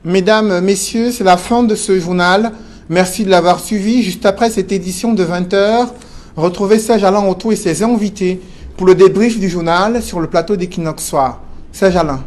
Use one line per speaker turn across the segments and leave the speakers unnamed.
Mesdames, Messieurs, c'est la fin de ce journal. Merci de l'avoir suivi. Juste après cette édition de 20h, retrouvez Serge Alain Auto et ses invités pour le débrief du journal sur le plateau d'Equinox Soir. Serge Alain.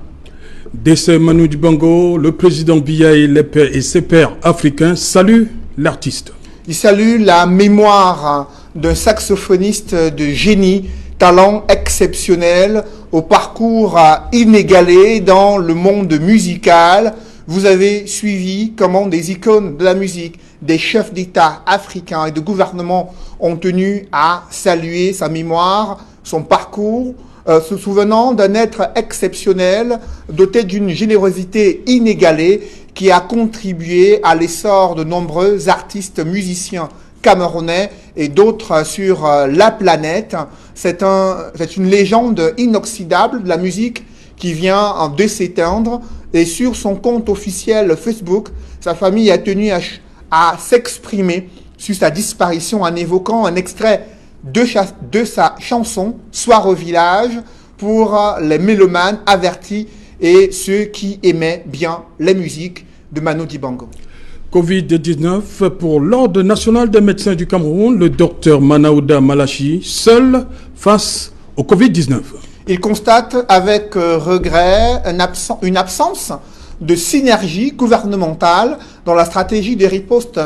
Décès Manu Dibango, le président Biya et ses pairs africains saluent l'artiste.
Il salue la mémoire d'un saxophoniste de génie, talent exceptionnel, au parcours inégalé dans le monde musical. Vous avez suivi comment des icônes de la musique, des chefs d'État africains et de gouvernement ont tenu à saluer sa mémoire, son parcours, se souvenant d'un être exceptionnel, doté d'une générosité inégalée, qui a contribué à l'essor de nombreux artistes musiciens camerounais et d'autres sur la planète. C'est une légende inoxydable de la musique qui vient de s'éteindre. Et sur son compte officiel Facebook, sa famille a tenu à s'exprimer sur sa disparition en évoquant un extrait de sa chanson « Soir au village » pour les mélomanes avertis et ceux qui aimaient bien les musiques de Manu Dibango.
Covid-19 pour l'Ordre national des médecins du Cameroun, le docteur Manaouda Malachi, seul face au Covid-19.
Il constate avec regret une absence de synergie gouvernementale dans la stratégie de riposte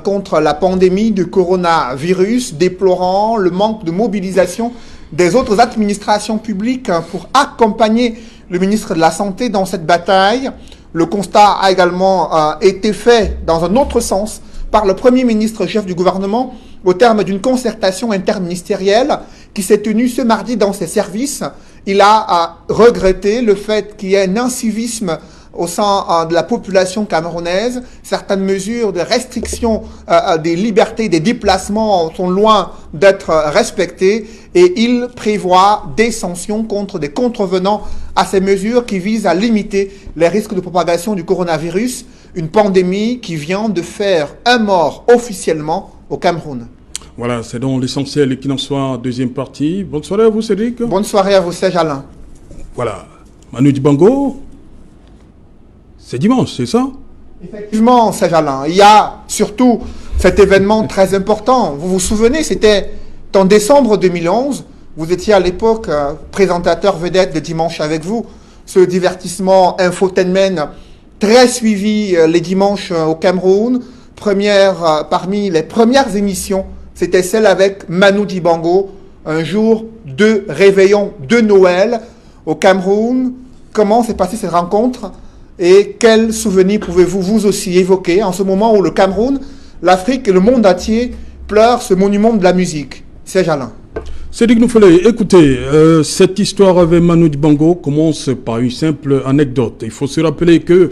contre la pandémie de coronavirus, déplorant le manque de mobilisation des autres administrations publiques pour accompagner le ministre de la Santé dans cette bataille. Le constat a également été fait dans un autre sens par le Premier ministre chef du gouvernement au terme d'une concertation interministérielle qui s'est tenue ce mardi dans ses services. Il a regretté le fait qu'il y ait un incivisme au sein de la population camerounaise. Certaines mesures de restriction des libertés, des déplacements sont loin d'être respectées et il prévoit des sanctions contre des contrevenants à ces mesures qui visent à limiter les risques de propagation du coronavirus, une pandémie qui vient de faire un mort officiellement au Cameroun.
Voilà, c'est donc l'essentiel qui en soit deuxième partie. Bonne soirée à vous, Cédric.
Bonne soirée à vous, Serge Alain.
Voilà, Manu Dibango, c'est dimanche, c'est ça?
Effectivement, Serge Alain. Il y a surtout cet événement très important. Vous vous souvenez, c'était en décembre 2011. Vous étiez à l'époque présentateur vedette de Dimanche avec vous. Ce divertissement infotainment très suivi les dimanches au Cameroun. Parmi les premières émissions, c'était celle avec Manu Dibango, un jour de réveillon de Noël au Cameroun. Comment s'est passée cette rencontre et quels souvenirs pouvez-vous vous aussi évoquer en ce moment où le Cameroun, l'Afrique et le monde entier pleurent ce monument de la musique? Serge Alain.
Cédric Noufelé, écoutez, cette histoire avec Manu Dibango commence par une simple anecdote. Il faut se rappeler que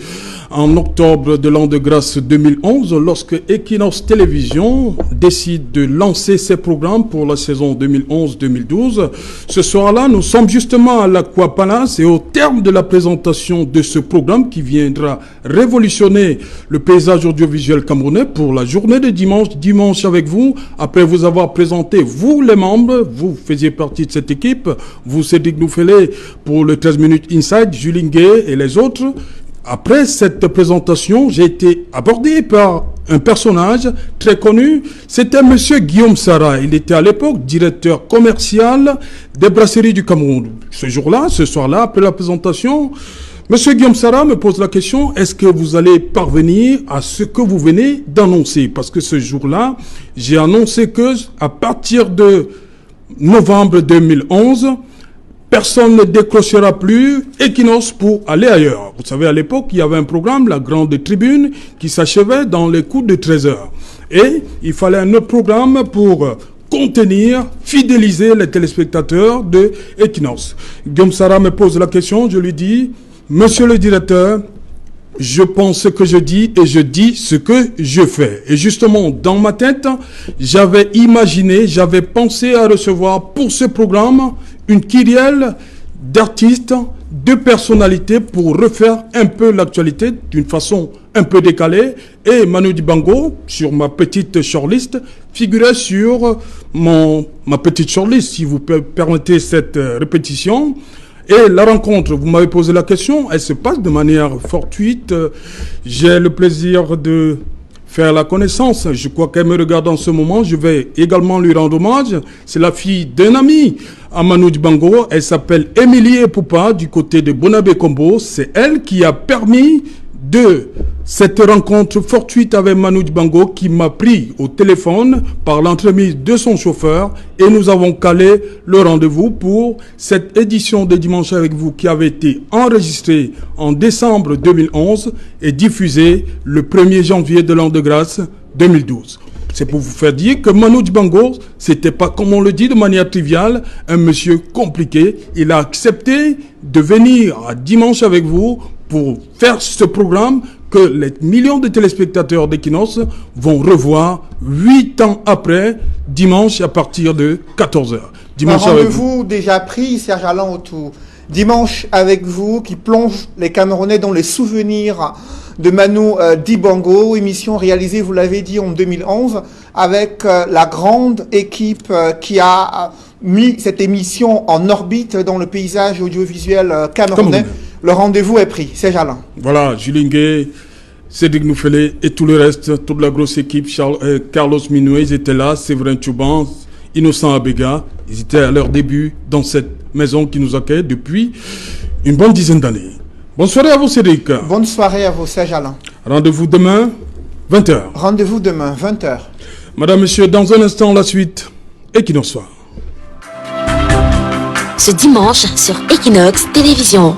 en octobre de l'an de grâce 2011, lorsque Equinox Télévision décide de lancer ses programmes pour la saison 2011-2012, ce soir-là, nous sommes justement à l'Aqua Palace et au terme de la présentation de ce programme qui viendra révolutionner le paysage audiovisuel camerounais pour la journée de dimanche avec vous, après vous avoir présenté, vous les membres, vous faisiez partie de cette équipe, vous Cédric Noufelé pour le 13 minutes Inside, Julien Gay et les autres. Après cette présentation, j'ai été abordé par un personnage très connu. C'était monsieur Guillaume Sara. Il était à l'époque directeur commercial des brasseries du Cameroun. Ce soir-là, après la présentation, monsieur Guillaume Sara me pose la question, est-ce que vous allez parvenir à ce que vous venez d'annoncer? Parce que ce jour-là, j'ai annoncé que à partir de novembre 2011, personne ne décrochera plus Equinox pour aller ailleurs. Vous savez, à l'époque, il y avait un programme, la Grande Tribune, qui s'achevait dans les coups de 13 heures. Et il fallait un autre programme pour contenir, fidéliser les téléspectateurs de Equinox. Guillaume Sara me pose la question, je lui dis, monsieur le directeur, je pense ce que je dis et je dis ce que je fais. Et justement, dans ma tête, j'avais imaginé, j'avais pensé à recevoir pour ce programme une kyrielle d'artistes, de personnalités pour refaire un peu l'actualité d'une façon un peu décalée. Et Manu Dibango, sur ma petite shortlist, figurait sur ma petite shortlist, si vous permettez cette répétition. Et la rencontre, vous m'avez posé la question, elle se passe de manière fortuite. J'ai le plaisir de faire la connaissance. Je crois qu'elle me regarde en ce moment. Je vais également lui rendre hommage. C'est la fille d'un ami à Manu Dibango. Elle s'appelle Émilie Epoupa du côté de Bonabé Combo. C'est elle qui a permis de cette rencontre fortuite avec Manu Dibango qui m'a pris au téléphone par l'entremise de son chauffeur et nous avons calé le rendez-vous pour cette édition de Dimanche avec vous qui avait été enregistrée en décembre 2011 et diffusée le 1er janvier de l'an de grâce 2012. C'est pour vous faire dire que Manu Dibango, c'était pas, comme on le dit de manière triviale, un monsieur compliqué. Il a accepté de venir à Dimanche avec vous pour faire ce programme que les millions de téléspectateurs d'Equinox vont revoir 8 ans après, dimanche à partir de 14h.
Un rendez-vous déjà pris, Serge Alain Autou. Dimanche avec vous, qui plonge les Camerounais dans les souvenirs de Manu Dibango, émission réalisée, vous l'avez dit, en 2011, avec la grande équipe qui a mis cette émission en orbite dans le paysage audiovisuel camerounais. Le rendez-vous est pris, c'est Jalin.
Voilà, Julien Gay, Cédric Noufélé et tout le reste, toute la grosse équipe, Carlos Minoué, ils étaient là, Séverin Tchouban, Innocent Abega, ils étaient à leur début dans cette maison qui nous accueille depuis une bonne dizaine d'années. Bonne soirée à vous, Cédric.
Bonne soirée à vous, Serge Alain.
Rendez-vous demain, 20h.
Rendez-vous demain, 20h.
Madame, Monsieur, dans un instant, la suite, Equinox Soir.
Ce dimanche sur Equinox Télévision.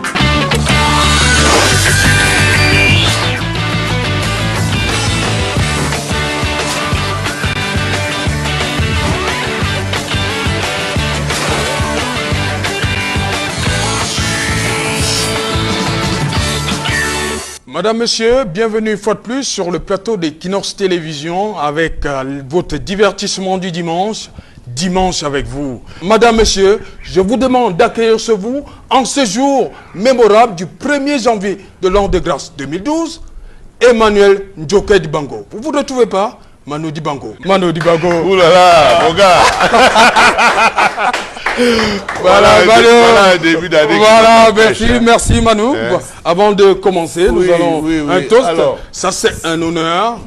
Madame, Monsieur, bienvenue une fois de plus sur le plateau d'Equinox Télévision avec votre divertissement du dimanche, Dimanche avec vous. Madame, Monsieur, je vous demande d'accueillir sur vous en ce jour mémorable du 1er janvier de l'an de grâce 2012, Emmanuel Njoké Dibango. Vous ne vous retrouvez pas? Manu Dibango. Manu Dibango.
Ouh là là, mon gars.
Voilà, Manu.
Voilà un début d'année.
Voilà, merci Manu. Avant de commencer, nous allons un toast.
Alors,
ça, c'est un honneur.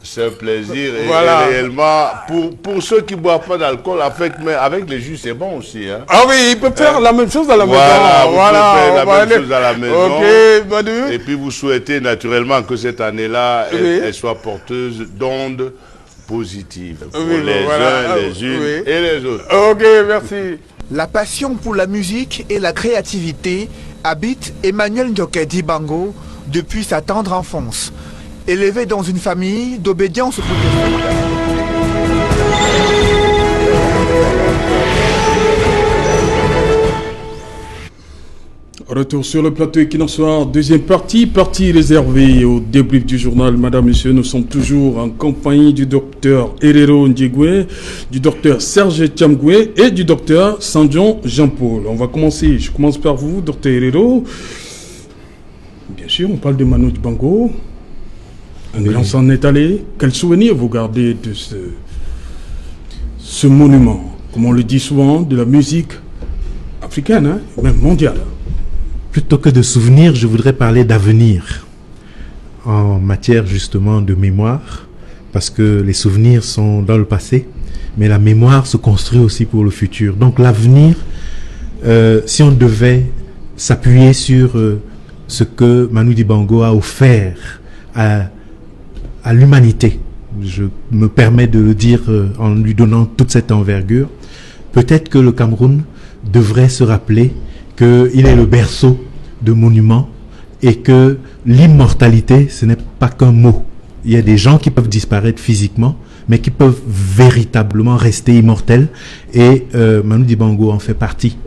C'est un plaisir. Et réellement, pour ceux qui ne boivent pas d'alcool, avec les jus, c'est bon aussi. Hein.
Ah oui, ils peuvent faire la même chose à la maison.
Voilà, vous pouvez faire la même chose à la maison.
Ok, Manu.
Et puis, vous souhaitez naturellement que cette année-là, elle soit porteuse d'ondes positives pour les uns, les unes et les autres.
Ok, merci.
La passion pour la musique et la créativité habite Emmanuel Njoké Dibango depuis sa tendre enfance. Élevé dans une famille d'obédience au
Retour sur le plateau Equinox Soir, deuxième partie réservée au débrief du journal. Madame, Monsieur, nous sommes toujours en compagnie du docteur Herero Ndiegwe, du docteur Serge Tchamgwe et du docteur Sanjon Jean-Paul. On va commencer, je commence par vous, docteur Herero. Bien sûr, on parle de Manu Dibango. On s'en est allé. Quel souvenir vous gardez de ce monument, comme on le dit souvent, de la musique africaine, hein, même mondiale?
Plutôt que de souvenirs, je voudrais parler d'avenir en matière justement de mémoire, parce que les souvenirs sont dans le passé, mais la mémoire se construit aussi pour le futur. Donc l'avenir, si on devait s'appuyer sur ce que Manu Dibango a offert à l'humanité, je me permets de le dire en lui donnant toute cette envergure, peut-être que le Cameroun devrait se rappeler qu'il est le berceau de monuments et que l'immortalité, ce n'est pas qu'un mot. Il y a des gens qui peuvent disparaître physiquement, mais qui peuvent véritablement rester immortels, et Manu Dibango en fait partie.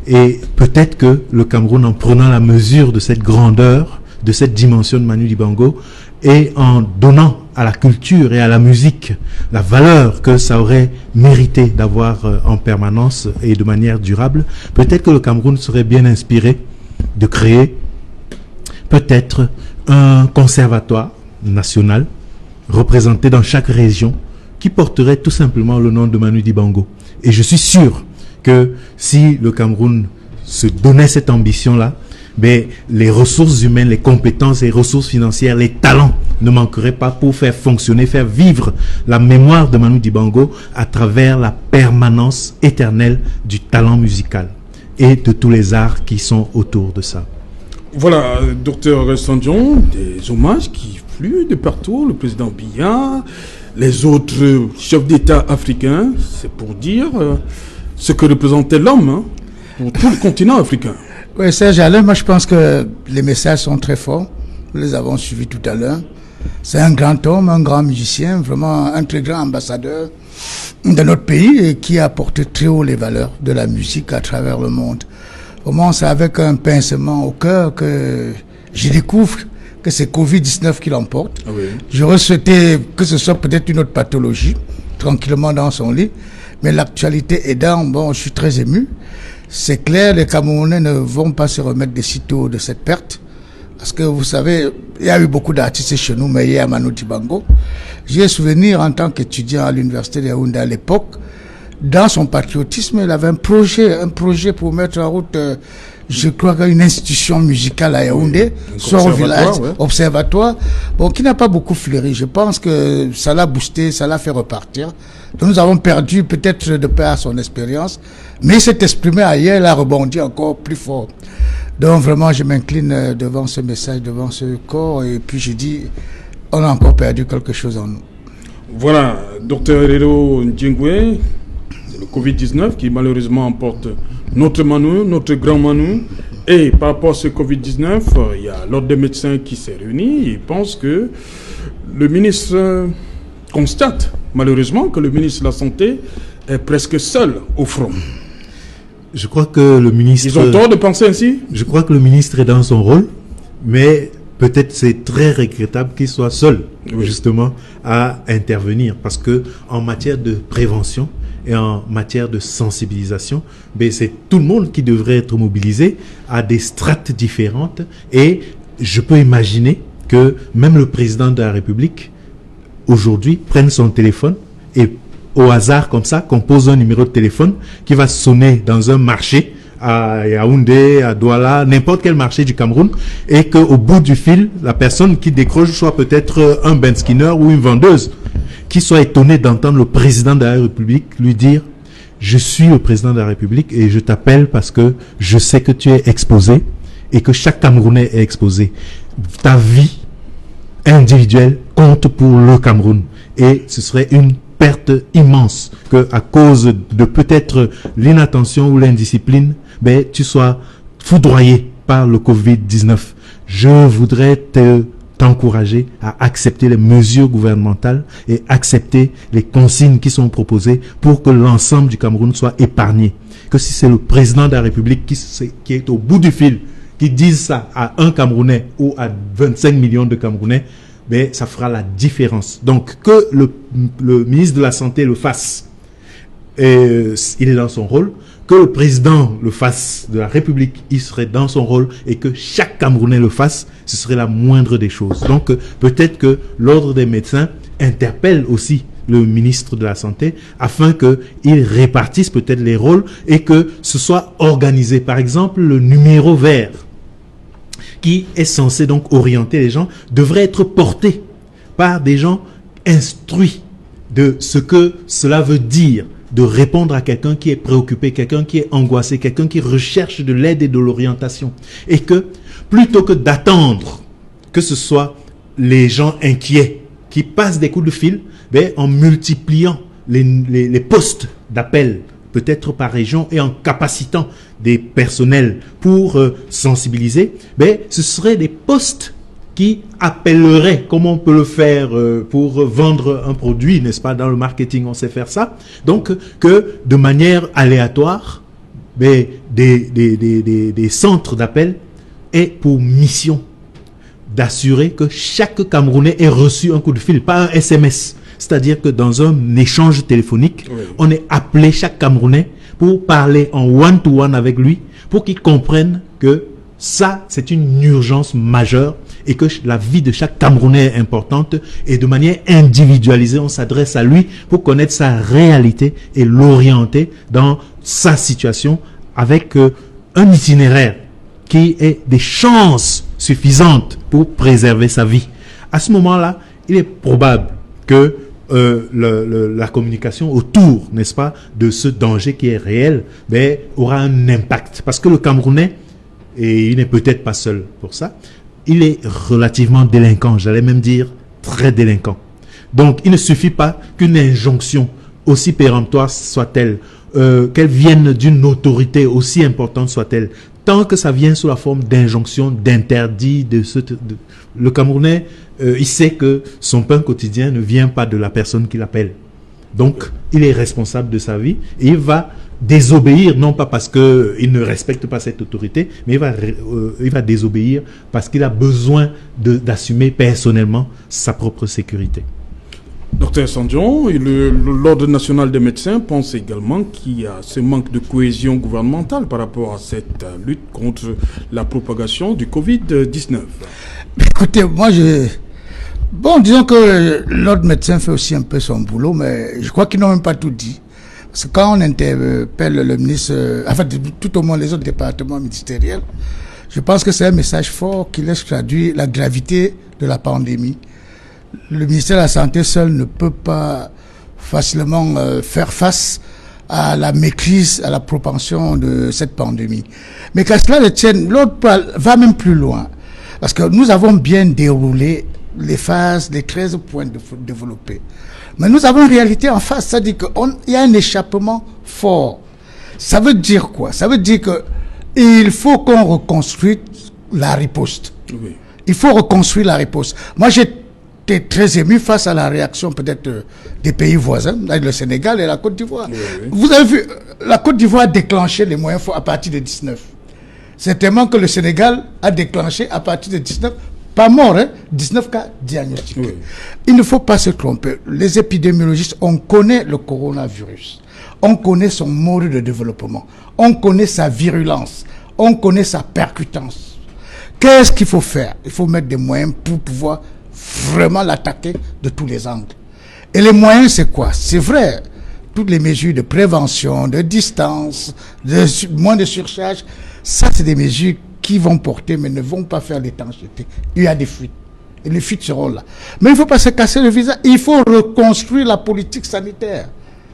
Et peut-être que le Cameroun, en prenant la mesure de cette grandeur, de cette dimension de Manu Dibango, et en donnant à la culture et à la musique la valeur que ça aurait mérité d'avoir en permanence et de manière durable, peut-être que le Cameroun serait bien inspiré de créer peut-être un conservatoire national représenté dans chaque région qui porterait tout simplement le nom de Manu Dibango. Et je suis sûr que si le Cameroun se donnait cette ambition-là, mais les ressources humaines, les compétences, les ressources financières, les talents ne manqueraient pas pour faire fonctionner, faire vivre la mémoire de Manu Dibango à travers la permanence éternelle du talent musical et de tous les arts qui sont autour de ça.
Voilà, docteur Sandjon, des hommages qui fluent de partout, le président Biya, les autres chefs d'État africains, c'est pour dire ce que représentait l'homme pour tout le continent africain.
Oui, Serge Alain, moi je pense que les messages sont très forts. Nous les avons suivis tout à l'heure. C'est un grand homme, un grand musicien, vraiment un très grand ambassadeur de notre pays et qui a porté très haut les valeurs de la musique à travers le monde. Vraiment, c'est avec un pincement au cœur que je découvre que c'est Covid-19 qui l'emporte. Ah oui. J'aurais souhaité que ce soit peut-être une autre pathologie, tranquillement dans son lit. Mais l'actualité aidant, bon, je suis très ému. C'est clair, les Camerounais ne vont pas se remettre de sitôt de cette perte. Parce que vous savez, il y a eu beaucoup d'artistes chez nous, mais il y a Manu Dibango. J'ai souvenir en tant qu'étudiant à l'université de Yaoundé à l'époque, dans son patriotisme, il avait un projet pour mettre en route, je crois qu'une institution musicale à Yaoundé, soit au village, observatoire, bon, qui n'a pas beaucoup fleuri. Je pense que ça l'a boosté, ça l'a fait repartir. Donc nous avons perdu peut-être de peur à son expérience, mais il s'est exprimé ailleurs, il a rebondi encore plus fort. Donc vraiment, je m'incline devant ce message, devant ce corps, et puis je dis, on a encore perdu quelque chose en nous.
Voilà, docteur Herero Ndjingwe, c'est le Covid-19 qui malheureusement emporte notre Manu, notre grand Manu. Et par rapport à ce Covid-19, il y a l'ordre des médecins qui s'est réuni et pense que le ministre constate malheureusement que le ministre de la Santé est presque seul au front.
Je crois que le ministre...
Ils ont tort de penser ainsi?
Je crois que le ministre est dans son rôle, mais peut-être c'est très regrettable qu'il soit seul, justement, à intervenir. Parce que en matière de prévention et en matière de sensibilisation, ben c'est tout le monde qui devrait être mobilisé à des strates différentes. Et je peux imaginer que même le président de la République, aujourd'hui, prenne son téléphone et au hasard comme ça, compose un numéro de téléphone qui va sonner dans un marché à Yaoundé, à Douala, n'importe quel marché du Cameroun, et qu'au bout du fil, la personne qui décroche soit peut-être un Ben Skinner ou une vendeuse, qui soit étonnée d'entendre le président de la République lui dire « Je suis le président de la République et je t'appelle parce que je sais que tu es exposé et que chaque Camerounais est exposé. Ta vie individuelle compte pour le Cameroun. » Et ce serait une perte immense que à cause de peut-être l'inattention ou l'indiscipline, ben, tu sois foudroyé par le Covid-19. Je voudrais t'encourager à accepter les mesures gouvernementales et accepter les consignes qui sont proposées pour que l'ensemble du Cameroun soit épargné. Que si c'est le président de la République qui est au bout du fil, qui dise ça à un Camerounais ou à 25 millions de Camerounais, mais ça fera la différence. Donc, que le ministre de la Santé le fasse, il est dans son rôle. Que le président le fasse de la République, il serait dans son rôle. Et que chaque Camerounais le fasse, ce serait la moindre des choses. Donc, peut-être que l'ordre des médecins interpelle aussi le ministre de la Santé afin qu'il répartisse peut-être les rôles et que ce soit organisé. Par exemple, le numéro vert, qui est censé donc orienter les gens, devrait être porté par des gens instruits de ce que cela veut dire de répondre à quelqu'un qui est préoccupé, quelqu'un qui est angoissé, quelqu'un qui recherche de l'aide et de l'orientation. Et que, plutôt que d'attendre que ce soit les gens inquiets qui passent des coups de fil, ben, en multipliant les postes d'appel, peut-être par région, et en capacitant des personnels pour sensibiliser, ben, ce seraient des postes qui appelleraient, comme on peut le faire pour vendre un produit, n'est-ce pas, dans le marketing, on sait faire ça. Donc, que de manière aléatoire, ben, des centres d'appel aient pour mission d'assurer que chaque Camerounais ait reçu un coup de fil, pas un SMS. C'est-à-dire que dans un échange téléphonique, on est appelé chaque Camerounais pour parler en one-to-one avec lui, pour qu'il comprenne que ça, c'est une urgence majeure et que la vie de chaque Camerounais est importante, et de manière individualisée, on s'adresse à lui pour connaître sa réalité et l'orienter dans sa situation avec un itinéraire qui ait des chances suffisantes pour préserver sa vie, à ce moment-là, il est probable que la communication autour, n'est-ce pas, de ce danger qui est réel, aura un impact. Parce que le Camerounais, et il n'est peut-être pas seul pour ça, il est relativement délinquant, j'allais même dire très délinquant. Donc, il ne suffit pas qu'une injonction, aussi péremptoire soit-elle, qu'elle vienne d'une autorité aussi importante soit-elle, tant que ça vient sous la forme d'injonction, d'interdit, le Camerounais, il sait que son pain quotidien ne vient pas de la personne qui l'appelle. Donc, il est responsable de sa vie et il va désobéir, non pas parce qu'il ne respecte pas cette autorité, mais il va désobéir parce qu'il a besoin d'assumer personnellement sa propre sécurité.
Docteur Sandion, l'Ordre national des médecins pense également qu'il y a ce manque de cohésion gouvernementale par rapport à cette lutte contre la propagation du Covid-19.
Écoutez, disons que l'Ordre médecin fait aussi un peu son boulot, mais je crois qu'ils n'ont même pas tout dit. Parce que quand on interpelle le ministre, tout au moins les autres départements ministériels, je pense que c'est un message fort qui laisse traduire la gravité de la pandémie. Le ministère de la Santé seul ne peut pas facilement faire face à la maîtrise, à la propension de cette pandémie. Mais qu'à cela ne tienne, l'autre va même plus loin. Parce que nous avons bien déroulé les phases, les 13 points développés. Mais nous avons une réalité en face, c'est-à-dire qu'il y a un échappement fort. Ça veut dire quoi? Ça veut dire qu'il faut qu'on reconstruise la riposte. Oui. Il faut reconstruire la riposte. Moi, j'étais très ému face à la réaction peut-être des pays voisins, le Sénégal et la Côte d'Ivoire. Oui, oui. Vous avez vu, la Côte d'Ivoire a déclenché les moyens forts à partir de 19. C'est tellement que le Sénégal a déclenché à partir de 19, pas mort, 19 cas diagnostiqués. Oui. Il ne faut pas se tromper. Les épidémiologistes, on connaît le coronavirus. On connaît son mode de développement. On connaît sa virulence. On connaît sa percutance. Qu'est-ce qu'il faut faire? Il faut mettre des moyens pour pouvoir vraiment l'attaquer de tous les angles. Et les moyens, c'est quoi? C'est vrai, toutes les mesures de prévention, de distance, moins de surcharge, ça c'est des mesures qui vont porter mais ne vont pas faire l'étanchéité. Il y a des fuites. Et les fuites seront là. Mais il ne faut pas se casser le visage. Il faut reconstruire la politique sanitaire.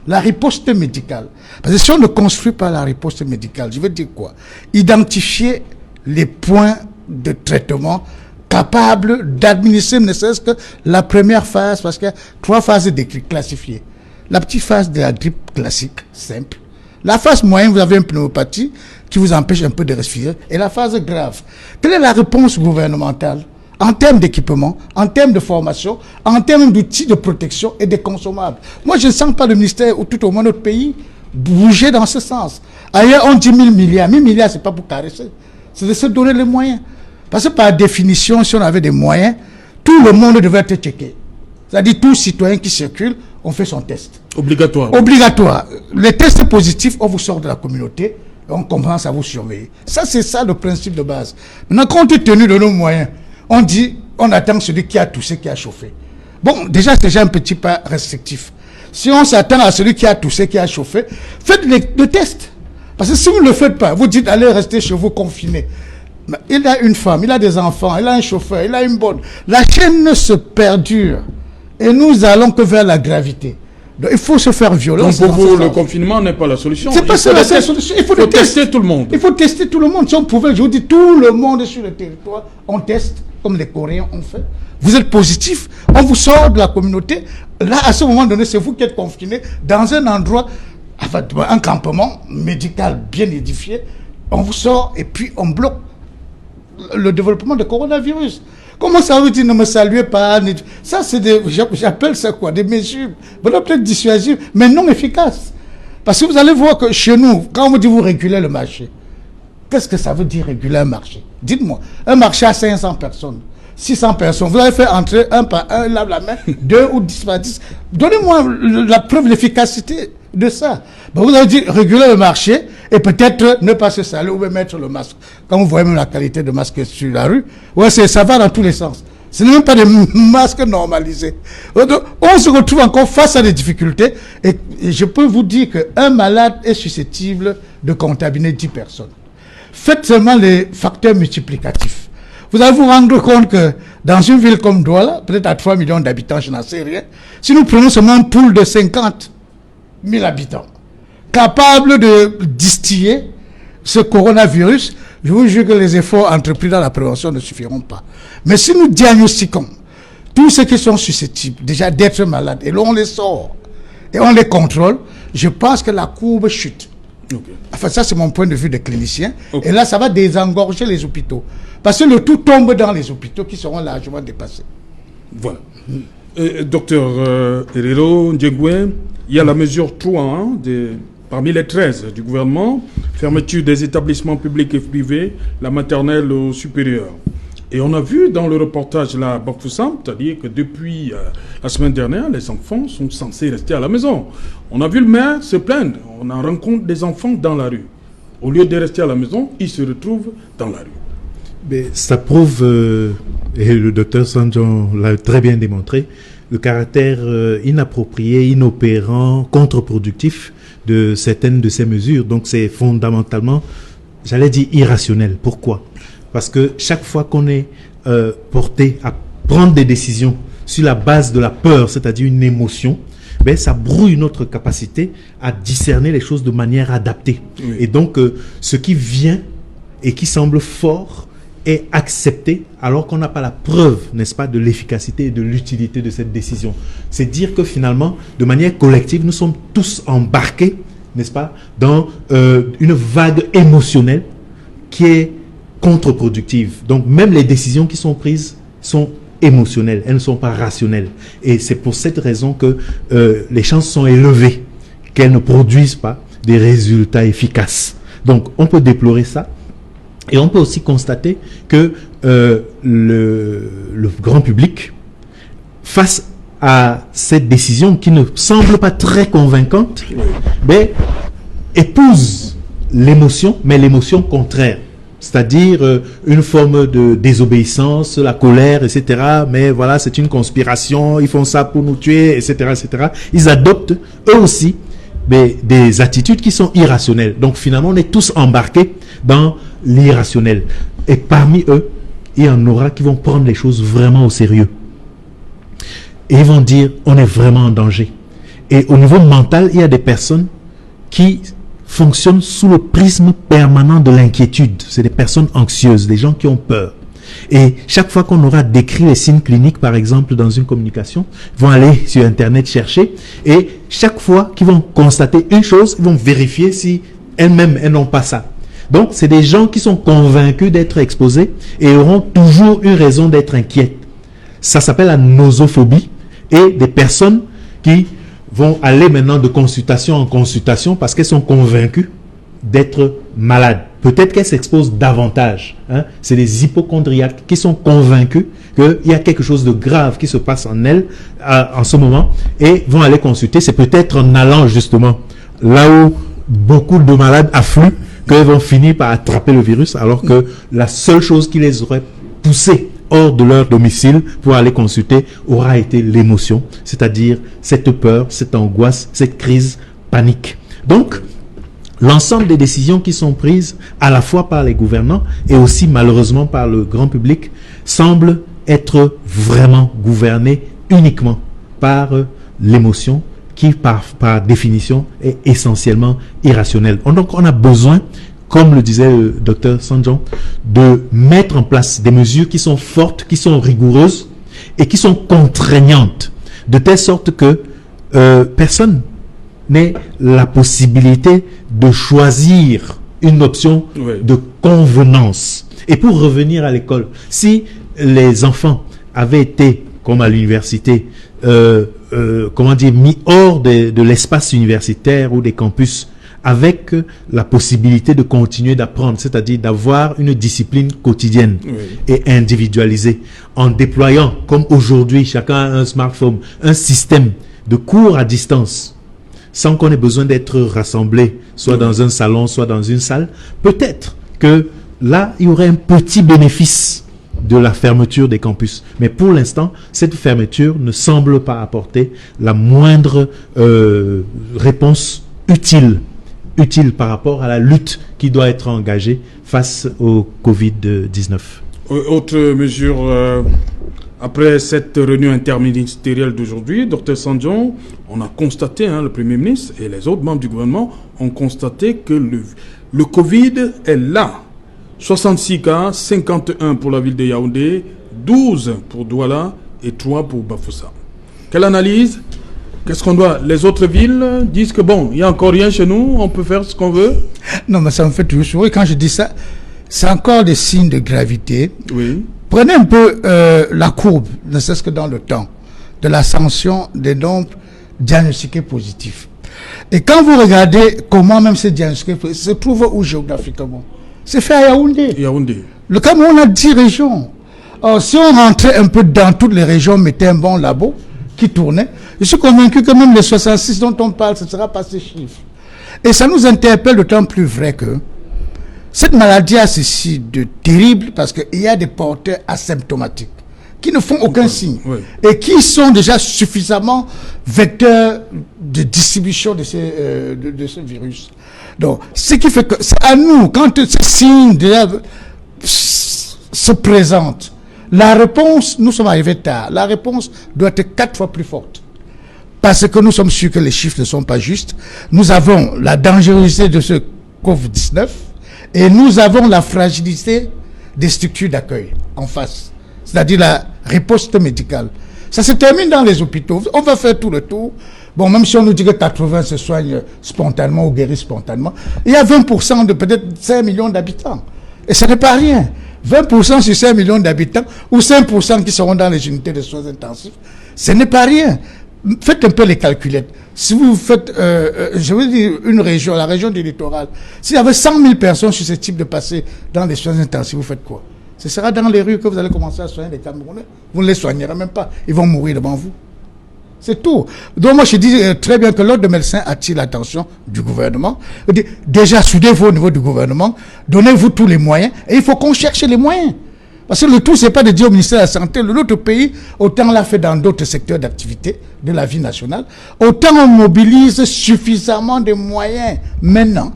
La riposte médicale. Parce que si on ne construit pas la riposte médicale, je veux dire quoi? Identifier les points de traitement capable d'administrer ne serait-ce que la première phase, parce qu'il y a 3 phases classifiées. La petite phase de la grippe classique, simple. La phase moyenne, vous avez une pneumopathie qui vous empêche un peu de respirer. Et la phase grave. Quelle est la réponse gouvernementale en termes d'équipement, en termes de formation, en termes d'outils de protection et de consommables? Moi, je ne sens pas le ministère, ou tout au moins notre pays, bouger dans ce sens. Ailleurs, on dit 1000 milliards. 1000 milliards, c'est pas pour caresser. C'est de se donner les moyens. Parce que par définition, si on avait des moyens, tout le monde devrait être checké. C'est-à-dire tout citoyen qui circule, on fait son test.
Obligatoire.
Obligatoire. Les tests positifs, on vous sort de la communauté et on commence à vous surveiller. Ça, c'est ça le principe de base. Maintenant, compte tenu de nos moyens, on dit, on attend celui qui a toussé, qui a chauffé. Bon, déjà, c'est déjà un petit pas restrictif. Si on s'attend à celui qui a toussé, qui a chauffé, faites le test. Parce que si vous ne le faites pas, vous dites, allez rester chez vous confiné. Il a une femme, il a des enfants, il a un chauffeur, il a une bonne. La chaîne se perdure. Et nous allons que vers la gravité. Donc il faut se faire violence.
Donc pour vous, le confinement n'est pas la solution.
C'est pas ça la seule solution. Il faut
tester tout le monde.
Il faut tester tout le monde. Si on pouvait, je vous dis, tout le monde sur le territoire, on teste, comme les Coréens ont fait. Vous êtes positif, on vous sort de la communauté. Là, à ce moment donné, c'est vous qui êtes confiné dans un endroit, enfin, un campement médical bien édifié. On vous sort et puis on bloque le développement du coronavirus. Comment ça veut dire ne me saluez pas? Ça, c'est j'appelle ça quoi? Des mesures, peut-être dissuasives, mais non efficaces. Parce que vous allez voir que chez nous, quand on vous dit vous régulez le marché, qu'est-ce que ça veut dire réguler un marché? Dites-moi, un marché à 500 personnes, 600 personnes, vous allez faire entrer un par un, lave la main, 2 ou 10 par 10. Donnez-moi la preuve de l'efficacité de ça. Ben, vous avez dit réguler le marché et peut-être ne pas se saluer ou même mettre le masque. Quand vous voyez même la qualité de masque sur la rue, ouais, ça va dans tous les sens. Ce n'est même pas des masques normalisés. Donc, on se retrouve encore face à des difficultés et je peux vous dire qu'un malade est susceptible de contaminer 10 personnes. faites seulement les facteurs multiplicatifs. Vous allez vous rendre compte que dans une ville comme Douala, peut-être à 3 millions d'habitants, je n'en sais rien, si nous prenons seulement un pool de 50 000 habitants, capable de distiller ce coronavirus, je vous jure que les efforts entrepris dans la prévention ne suffiront pas. Mais si nous diagnostiquons tous ceux qui sont susceptibles déjà d'être malades, et l'on les sort, et on les contrôle, je pense que la courbe chute. Okay. Enfin, ça, c'est mon point de vue de clinicien. Okay. Et là, ça va désengorger les hôpitaux. Parce que le tout tombe dans les hôpitaux qui seront largement dépassés.
Voilà. Docteur Herero Ndiengwe, il y a la mesure 3 parmi les 13 du gouvernement, fermeture des établissements publics et privés, la maternelle au supérieur. Et on a vu dans le reportage là, Bafoussam, c'est-à-dire que depuis la semaine dernière, les enfants sont censés rester à la maison. On a vu le maire se plaindre. On en rencontre des enfants dans la rue. Au lieu de rester à la maison, ils se retrouvent dans la rue.
Mais ça prouve, et le docteur Sanjon l'a très bien démontré, le caractère inapproprié, inopérant, contre-productif de certaines de ces mesures. Donc c'est fondamentalement, j'allais dire, irrationnel. Pourquoi ? Parce que chaque fois qu'on est porté à prendre des décisions sur la base de la peur, c'est-à-dire une émotion, ben, ça brouille notre capacité à discerner les choses de manière adaptée. Oui. Et donc, ce qui vient et qui semble fort est accepté alors qu'on n'a pas la preuve, n'est-ce pas, de l'efficacité et de l'utilité de cette décision. C'est dire que finalement, de manière collective, nous sommes tous embarqués, n'est-ce pas, dans une vague émotionnelle qui est contre-productive. Donc même les décisions qui sont prises sont émotionnelles, elles ne sont pas rationnelles. Et c'est pour cette raison que les chances sont élevées qu'elles ne produisent pas des résultats efficaces. Donc on peut déplorer ça. Et on peut aussi constater que le grand public, face à cette décision qui ne semble pas très convaincante, mais épouse l'émotion, mais l'émotion contraire. C'est-à-dire une forme de désobéissance, la colère, etc. Mais voilà, c'est une conspiration, ils font ça pour nous tuer, etc., etc. Ils adoptent, eux aussi, des attitudes qui sont irrationnelles. Donc finalement, on est tous embarqués dans l'irrationnel. Et parmi eux, il y en aura qui vont prendre les choses vraiment au sérieux. Et ils vont dire, on est vraiment en danger. Et au niveau mental, il y a des personnes qui fonctionnent sous le prisme permanent de l'inquiétude. C'est des personnes anxieuses, des gens qui ont peur. Et chaque fois qu'on aura décrit les signes cliniques, par exemple, dans une communication, ils vont aller sur Internet chercher, et chaque fois qu'ils vont constater une chose, ils vont vérifier si elles-mêmes, elles n'ont pas ça. Donc, c'est des gens qui sont convaincus d'être exposés et auront toujours une raison d'être inquiets. Ça s'appelle la nosophobie, et des personnes qui vont aller maintenant de consultation en consultation parce qu'elles sont convaincues d'être malades. Peut-être qu'elles s'exposent davantage. C'est des hypochondriaques qui sont convaincus qu'il y a quelque chose de grave qui se passe en elles en ce moment et vont aller consulter. C'est peut-être en allant justement là où beaucoup de malades affluent qu'elles vont finir par attraper le virus, alors que la seule chose qui les aurait poussés hors de leur domicile pour aller consulter aura été l'émotion, c'est-à-dire cette peur, cette angoisse, cette crise panique. Donc, l'ensemble des décisions qui sont prises à la fois par les gouvernants et aussi malheureusement par le grand public semblent être vraiment gouvernées uniquement par l'émotion qui par définition est essentiellement irrationnelle. Donc on a besoin, comme le disait le docteur Sanjon, de mettre en place des mesures qui sont fortes, qui sont rigoureuses et qui sont contraignantes, de telle sorte que personne n'ait la possibilité de choisir une option de convenance. Et pour revenir à l'école, si les enfants avaient été, comme à l'université, mis hors de l'espace universitaire ou des campus, avec la possibilité de continuer d'apprendre, c'est-à-dire d'avoir une discipline quotidienne et individualisée, en déployant, comme aujourd'hui, chacun a un smartphone, un système de cours à distance, sans qu'on ait besoin d'être rassemblés, soit dans un salon, soit dans une salle, peut-être que là, il y aurait un petit bénéfice de la fermeture des campus. Mais pour l'instant, cette fermeture ne semble pas apporter la moindre réponse utile utile par rapport à la lutte qui doit être engagée face au Covid-19.
Autre mesure, après cette réunion interministérielle d'aujourd'hui, Dr Sandion, on a constaté, le Premier ministre et les autres membres du gouvernement ont constaté que le Covid est là. 66 cas, 51 pour la ville de Yaoundé, 12 pour Douala et 3 pour Bafoussam. Quelle analyse? Qu'est-ce qu'on doit? Les autres villes disent que bon, il n'y a encore rien chez nous, on peut faire ce qu'on veut.
Non, mais ça me fait toujours sourire. Quand je dis ça, c'est encore des signes de gravité.
Oui.
Prenez un peu la courbe, ne serait-ce que dans le temps, de l'ascension des nombres diagnostiqués positifs. Et quand vous regardez comment même ces diagnostiqués positifs se trouvent où géographiquement, c'est fait à Yaoundé.
Yaoundé.
Le Cameroun a 10 régions. Alors, si on rentrait un peu dans toutes les régions, mettait un bon labo qui tournait, je suis convaincu que même les 66 dont on parle, ce ne sera pas ces chiffres. Et ça nous interpelle d'autant plus vrai que cette maladie a ceci de terrible parce qu'il y a des porteurs asymptomatiques qui ne font aucun signe et qui sont déjà suffisamment vecteurs de distribution de ce virus. Donc, ce qui fait que c'est à nous, quand ces signes déjà se présentent, la réponse, nous sommes arrivés tard, la réponse doit être 4 fois plus forte. Parce que nous sommes sûrs que les chiffres ne sont pas justes. Nous avons la dangerosité de ce Covid-19 et nous avons la fragilité des structures d'accueil en face. C'est-à-dire la riposte médicale. Ça se termine dans les hôpitaux. On va faire tout le tour. Bon, même si on nous dit que 80 se soignent spontanément ou guérissent spontanément, il y a 20% de peut-être 5 millions d'habitants. Et ça n'est pas rien. 20% sur 5 millions d'habitants ou 5% qui seront dans les unités de soins intensifs, ce n'est pas rien. Faites un peu les calculettes. Si vous faites, je veux dire, une région, la région du littoral, s'il y avait 100 000 personnes susceptibles de passer dans les soins intensifs, vous faites quoi? Ce sera dans les rues que vous allez commencer à soigner les Camerounais. Vous ne les soignerez même pas. Ils vont mourir devant vous. C'est tout. Donc moi je dis très bien que l'ordre de médecins attire l'attention du gouvernement. Déjà, soudez-vous au niveau du gouvernement, donnez-vous tous les moyens, et il faut qu'on cherche les moyens. Parce que le tout, c'est pas de dire au ministère de la Santé, l'autre pays, autant l'a fait dans d'autres secteurs d'activité de la vie nationale, autant on mobilise suffisamment de moyens maintenant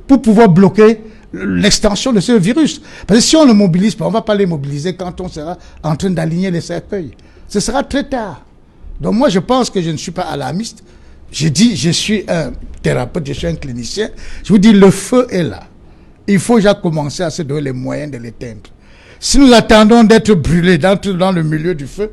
pour pouvoir bloquer l'extension de ce virus. Parce que si on ne le mobilise pas, on ne va pas les mobiliser quand on sera en train d'aligner les cercueils. Ce sera très tard. Donc moi, je pense que je ne suis pas alarmiste. Je dis, je suis un thérapeute, je suis un clinicien. Je vous dis, le feu est là. Il faut déjà commencer à se donner les moyens de l'éteindre. Si nous attendons d'être brûlés dans le milieu du feu,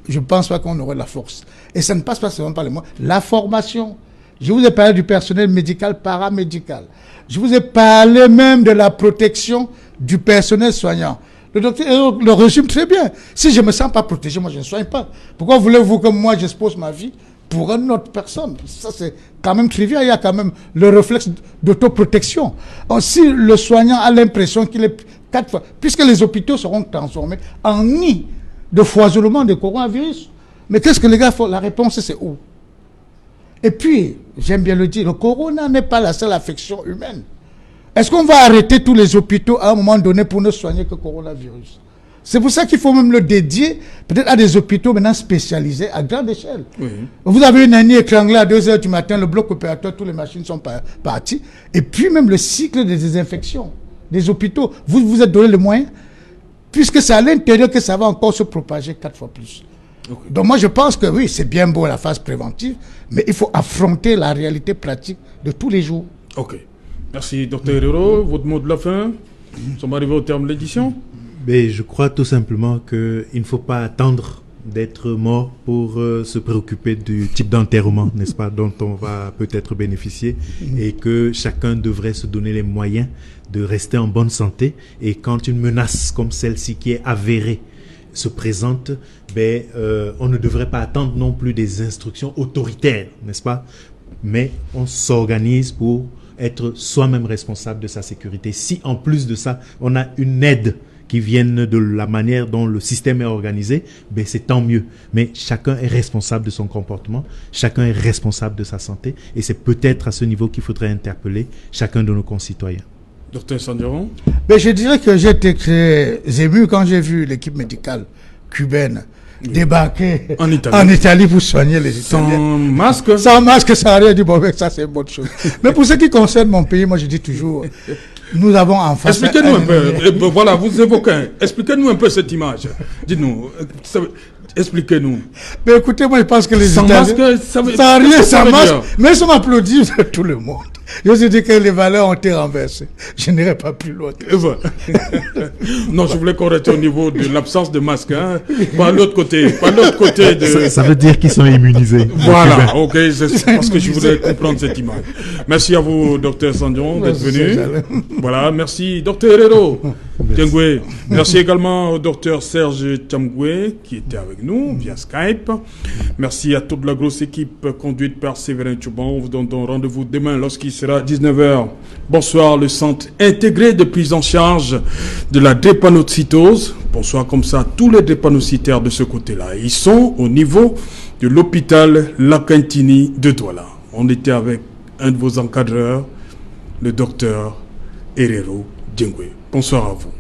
je ne pense pas qu'on aurait la force. Et ça ne passe pas seulement par les moyens. La formation. Je vous ai parlé du personnel médical, paramédical. Je vous ai parlé même de la protection du personnel soignant. Le docteur le résume très bien. Si je ne me sens pas protégé, moi je ne soigne pas. Pourquoi voulez-vous que moi j'expose ma vie pour une autre personne? Ça c'est quand même trivial. Il y a quand même le réflexe d'autoprotection. Si le soignant a l'impression qu'il est 4 fois, puisque les hôpitaux seront transformés en nid de foisonnement de coronavirus. Mais qu'est-ce que les gars font? La réponse c'est où? Et puis, j'aime bien le dire, le corona n'est pas la seule affection humaine. Est-ce qu'on va arrêter tous les hôpitaux à un moment donné pour ne soigner que le coronavirus? C'est pour ça qu'il faut même le dédier peut-être à des hôpitaux maintenant spécialisés à grande échelle. Oui. Vous avez une année étranglée à 2 h du matin, le bloc opératoire, toutes les machines sont parties. Et puis même le cycle de désinfection des hôpitaux, vous vous êtes donné les moyens, puisque c'est à l'intérieur que ça va encore se propager 4 fois plus. Okay. Donc moi je pense que oui, c'est bien beau la phase préventive, mais il faut affronter la réalité pratique de tous les jours.
Ok. Merci Dr Herrero. Votre mot de la fin? Nous sommes arrivés au terme de l'édition.
Mais je crois tout simplement qu'il ne faut pas attendre d'être mort pour se préoccuper du type d'enterrement, n'est-ce pas, dont on va peut-être bénéficier, et que chacun devrait se donner les moyens de rester en bonne santé. Et quand une menace comme celle-ci qui est avérée se présente, on ne devrait pas attendre non plus des instructions autoritaires, n'est-ce pas? Mais on s'organise pour être soi-même responsable de sa sécurité. Si en plus de ça, on a une aide qui vient de la manière dont le système est organisé, c'est tant mieux. Mais chacun est responsable de son comportement, chacun est responsable de sa santé, et c'est peut-être à ce niveau qu'il faudrait interpeller chacun de nos concitoyens.
Docteur Sandiron?
Je dirais que j'ai été très ému quand j'ai vu l'équipe médicale cubaine débarquer
en
Italie pour soigner les Italiens. Sans masque, sans rien. Du bon, ça c'est une bonne chose. Mais pour ce qui concerne mon pays, moi je dis toujours, nous avons en face...
Expliquez-nous un peu, voilà, vous évoquez, expliquez-nous un peu cette image. Dites-nous, expliquez-nous.
Mais écoutez, moi je pense que les Italiens... Sans masque, mais ça m'applaudit tout le monde. Je vous dis que les valeurs ont été renversées. Je n'irai pas plus loin.
Non, je voulais qu'on reste au niveau de l'absence de masque. Hein. Pas l'autre côté.
Ça veut dire qu'ils sont immunisés.
Voilà, ok, c'est parce que je voulais comprendre cette image. Merci à vous, docteur Sandion, d'être venu. Voilà, merci, docteur Herrero. Tiengwe. Merci également au docteur Serge Tiengwe qui était avec nous via Skype. Merci à toute la grosse équipe conduite par Séverin Tchouban. On vous donne rendez-vous demain lorsqu'il sera 19h. Bonsoir, le centre intégré de prise en charge de la drépanocytose. Bonsoir comme ça, tous les drépanocytaires de ce côté-là. Ils sont au niveau de l'hôpital Lacantini de Douala. On était avec un de vos encadreurs, le docteur Herrero Tiengwe. Bonsoir à vous.